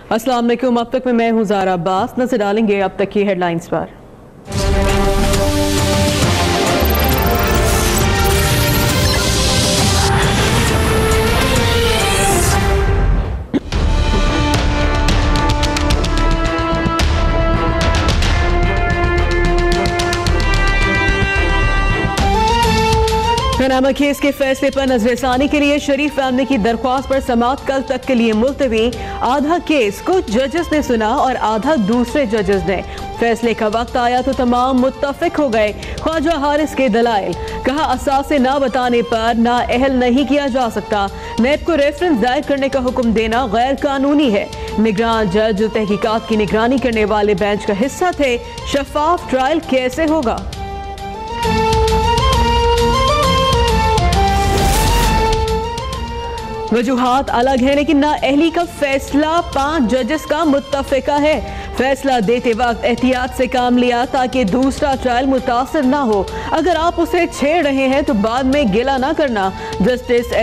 अस्सलाम वालेकुम। अब तक में मैं हूं ज़ारा अब्बास। नजर डालेंगे अब तक की हेडलाइंस पर। पनामा केस के फैसले पर नजरसानी के लिए शरीफ फैमिली की दरख्वास्त पर समाअत कल तक के लिए मुलतवी। आधा केस कुछ जजेस ने सुना और आधा दूसरे जजेस ने। फैसले का वक्त आया तो तमाम मुत्तफिक हो गए। ख्वाजा हारिस के दलाइल, कहा असासे ना बताने पर ना अहल नहीं किया जा सकता। नैब को रेफरेंस दायर करने का हुक्म देना गैर कानूनी है। निगरान जज जो तहकीकात की निगरानी करने वाले बेंच का हिस्सा थे। शफाफ ट्रायल कैसे होगा? वजूहात अलग है लेकिन ना अहली का फैसला 5 जजेस का मुत्तफिका है। फैसला देते वक्त एहतियात से काम लिया ताकि दूसरा ट्रायल मुतासर ना हो। अगर आप उसे छेड़ रहे हैं तो बाद में गिला ना करना। जस्टिस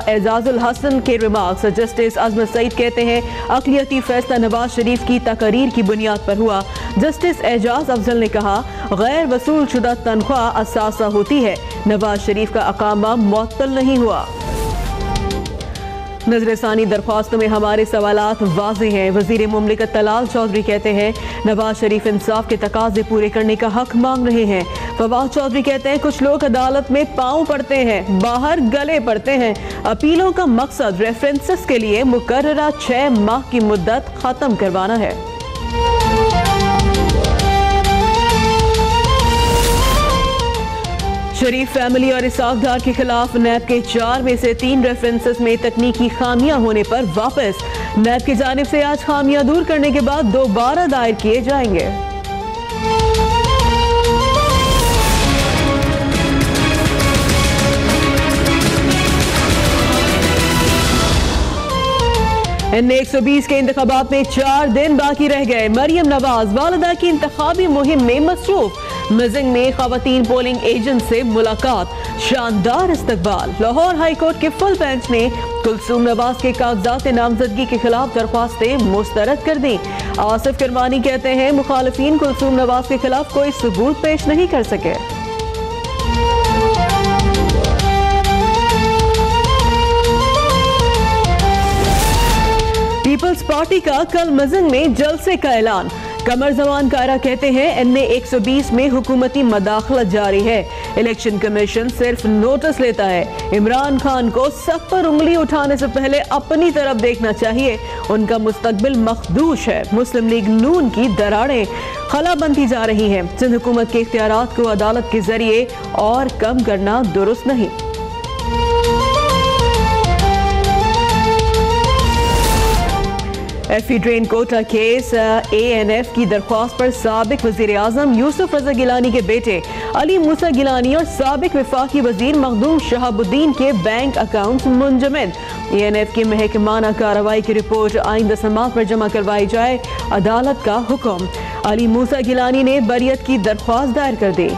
एजाजुल हसन के रिमार्क्स। जस्टिस अजमत सईद कहते हैं अक़लियती फैसला नवाज शरीफ की तकरीर की बुनियाद पर हुआ। जस्टिस एजाज अफजल ने कहा गैर वसूल शुदा तनख्वाह असासा होती है। नवाज शरीफ का अकामा मुअत्तल नहीं हुआ। नजरसानी दरख्वास्तों में हमारे सवालात वाज़ेह हैं। वज़ीर मुमलिकत तलाल चौधरी कहते हैं नवाज शरीफ इंसाफ के तकाजे पूरे करने का हक मांग रहे हैं। फवाद चौधरी कहते हैं कुछ लोग अदालत में पांव पड़ते हैं, बाहर गले पड़ते हैं। अपीलों का मकसद रेफरेंसेस के लिए मुकर्ररा 6 माह की मुद्दत खत्म करवाना है। शरीफ फैमिली और इसाकदार के खिलाफ नैब के 4 में से 3 रेफरेंसेस में तकनीकी खामियां होने पर वापस। नैब की जानिब से आज खामियां दूर करने के बाद दोबारा दायर किए जाएंगे। NA-120 के इंतखाबात में 4 दिन बाकी रह गए। मरियम नवाज वालिदा की इंतखाबी मुहिम में मसरूफ। मिजिंग में खवातीन पोलिंग एजेंट से मुलाकात, शानदार इस्तकबाल। लाहौर हाई कोर्ट के फुल बेंच ने कुलसूम नवाज के कागजात नामजदगी के खिलाफ दरख्वास्तें मुस्तरद कर दी। आसिफ करवानी कहते हैं मुखालिफिन कुलसूम नवाज के खिलाफ कोई सबूत पेश नहीं कर सके। पीपल्स पार्टी का कल मिजिंग में जलसे का ऐलान। कमर जमान कारा कहते हैं NA-120 में हुकूमती मदाखलत जारी है। इलेक्शन कमीशन सिर्फ नोटिस लेता है। इमरान खान को सब पर उंगली उठाने से पहले अपनी तरफ देखना चाहिए। उनका मुस्तकबिल मखदूश है। मुस्लिम लीग नून की दरारें खला बनती जा रही हैं। सिंध हुकूमत के इख्तियारात को अदालत के जरिए और कम करना दुरुस्त नहीं। एफी ड्रेन कोटा केस ANF की दरख्वास्त पर साबिक वजीर आजम यूसुफ रजा गिलानी के बेटे अली मूसा गिलानी और साबिक वफाकी वजीर मखदूम शहाबुद्दीन के बैंक अकाउंट मुंजमद। ANF की महकमाना कार्रवाई की रिपोर्ट आइंदा समाअत पर जमा करवाई जाए, अदालत का हुक्म। अली मूसा गिलानी ने बरियत की दरख्वास्त दायर कर दी।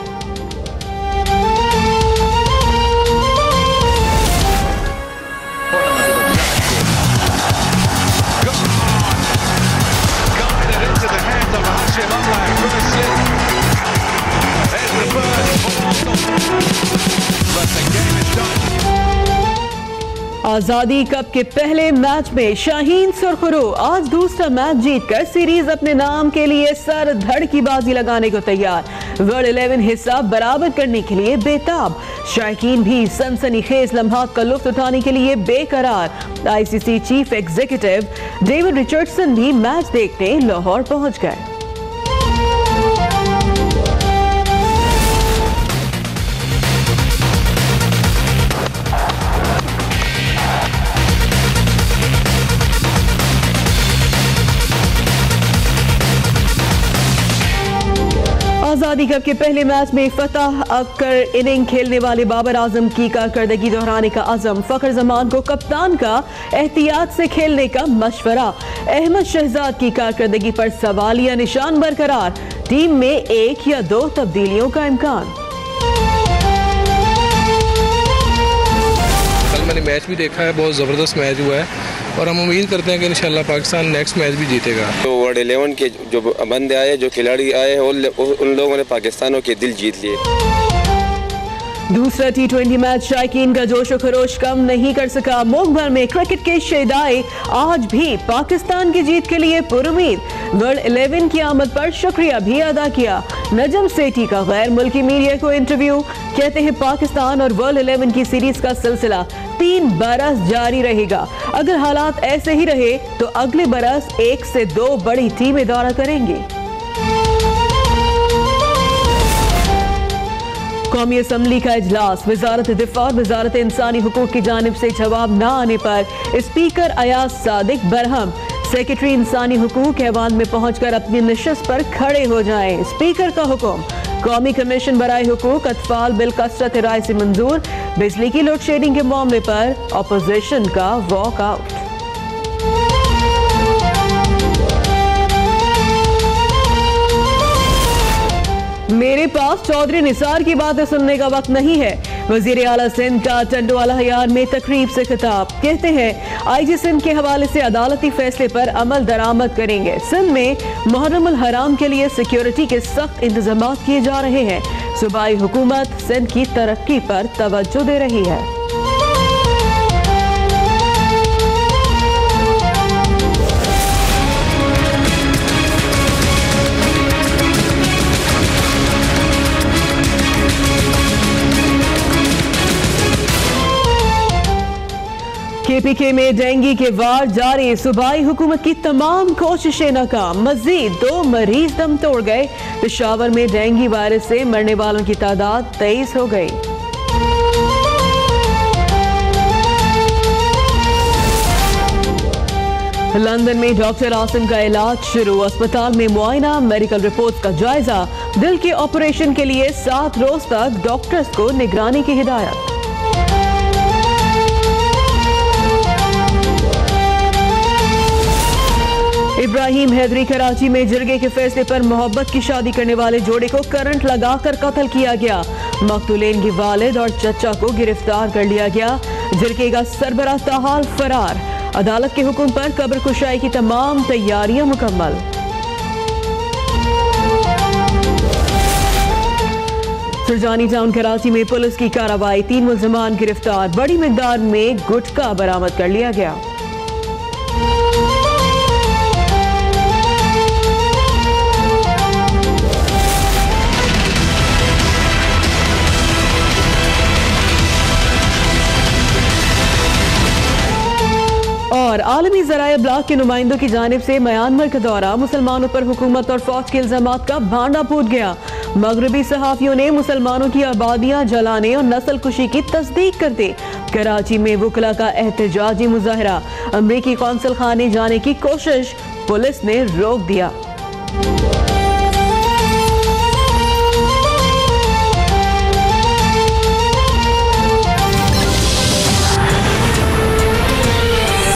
आजादी कप के पहले मैच में शाहीन सुरखरू आज दूसरा मैच जीतकर सीरीज अपने नाम के लिए सर धड़ की बाजी लगाने को तैयार। वर्ल्ड 11 हिस्सा बराबर करने के लिए बेताब। शायकीन भी सनसनीखेज लम्हात का लुत्फ उठाने के लिए बेकरार। ICC chief executive David Richardson भी मैच देखने लाहौर पहुंच गए। आजादी कप के पहले मैच में फतह कर इनिंग खेलने वाले बाबर आजम की कारकर्दगी दोहराने का अज़म। फखर जमान को कप्तान का एहतियात से खेलने का मशवरा। अहमद शहजाद की कारकर्दगी पर सवालिया निशान बरकरार। टीम में 1 या 2 तब्दीलियों का इम्कान। कल मैंने मैच भी देखा है, बहुत ज़बरदस्त मैच हुआ है। और हम उम्मीद करते हैं कि इंशाल्लाह पाकिस्तान नेक्स्ट मैच भी जीतेगा। तो वर्ल्ड 11 के जो बंदे आए, जो खिलाड़ी आए, उन लोगों ने पाकिस्तानों के दिल जीत लिए। दूसरा T20 मैच शायकीन का जोशो खरोश कम नहीं कर सका। मुल्क भर में क्रिकेट के शहदाए आज भी पाकिस्तान की जीत के लिए पुरुमीद वर्ल्ड 11 की आमद पर शुक्रिया भी अदा किया। नजम सेठी का गैर मुल्की मीडिया को इंटरव्यू, कहते हैं पाकिस्तान और वर्ल्ड 11 की सीरीज का सिलसिला 3 बरस जारी रहेगा। अगर हालात ऐसे ही रहे तो अगले बरस 1 से 2 बड़ी टीमें दौरा करेंगी। कौमी असम्बली का इजलास, वजारत दिफा और वजारत इंसानी हुकूक की जानिब से जवाब न आने पर स्पीकर अयाज सादिक बरहम। सेक्रेटरी इंसानी हुकूक ऐवान में पहुंचकर अपनी नशिस्त पर खड़े हो जाएं। स्पीकर का हुक्म। कौमी कमीशन बराए हुकूक अतफाल बिल कसरत राय से मंजूर। बिजली की लोड शेडिंग के मामले पर अपोजिशन का वॉकआउट। मेरे पास चौधरी निसार की बातें सुनने का वक्त नहीं है। वजीर आला सिंध का टंडोवाला हयान में तकरीब से खिताब, कहते हैं IG सिंध के हवाले से अदालती फैसले पर अमल दरामद करेंगे। सिंध में मुहर्रम उल हराम के लिए सिक्योरिटी के सख्त इंतजाम किए जा रहे हैं। सूबाई हुकूमत सिंध की तरक्की पर तवज्जो दे रही है। KPK में डेंगू के वार जारी, सूबाई हुकूमत की तमाम कोशिशें नाकाम। मजीद 2 मरीज दम तोड़ गए। पेशावर में डेंगू वायरस से मरने वालों की तादाद 23 हो गई। लंदन में डॉक्टर आसिम का इलाज शुरू, अस्पताल में मुआयना, मेडिकल रिपोर्ट का जायजा। दिल के ऑपरेशन के लिए 7 रोज तक डॉक्टर्स को निगरानी की हिदायत। इब्राहिम हैदरी कराची में जिरगे के फैसले पर मोहब्बत की शादी करने वाले जोड़े को करंट लगाकर कत्ल किया गया। मकतूलेन के वालिद और चचा को गिरफ्तार कर लिया गया। जिरगे का सरबराह ताहाल फरार। अदालत के हुक्म पर कब्र कुशाई की तमाम तैयारियां मुकम्मल। सुरजानी टाउन कराची में पुलिस की कार्रवाई, 3 मुल्जिमान गिरफ्तार। बड़ी मिकदार में गुटखा बरामद कर लिया गया। और आलमी ज़राए ब्लॉक के नुमाइंदों की जानिब से म्यांमार का दौरा, मुसलमानों पर हुकूमत और फौज के इल्जामात का भांडा फूट गया। मगरबी सहाफियों ने मुसलमानों की आबादियां जलाने और नस्ल कुशी की तस्दीक करते। कराची में वकला का एहतजाजी मुजाहरा, अमरीकी कौंसल खाने जाने की कोशिश, पुलिस ने रोक दिया।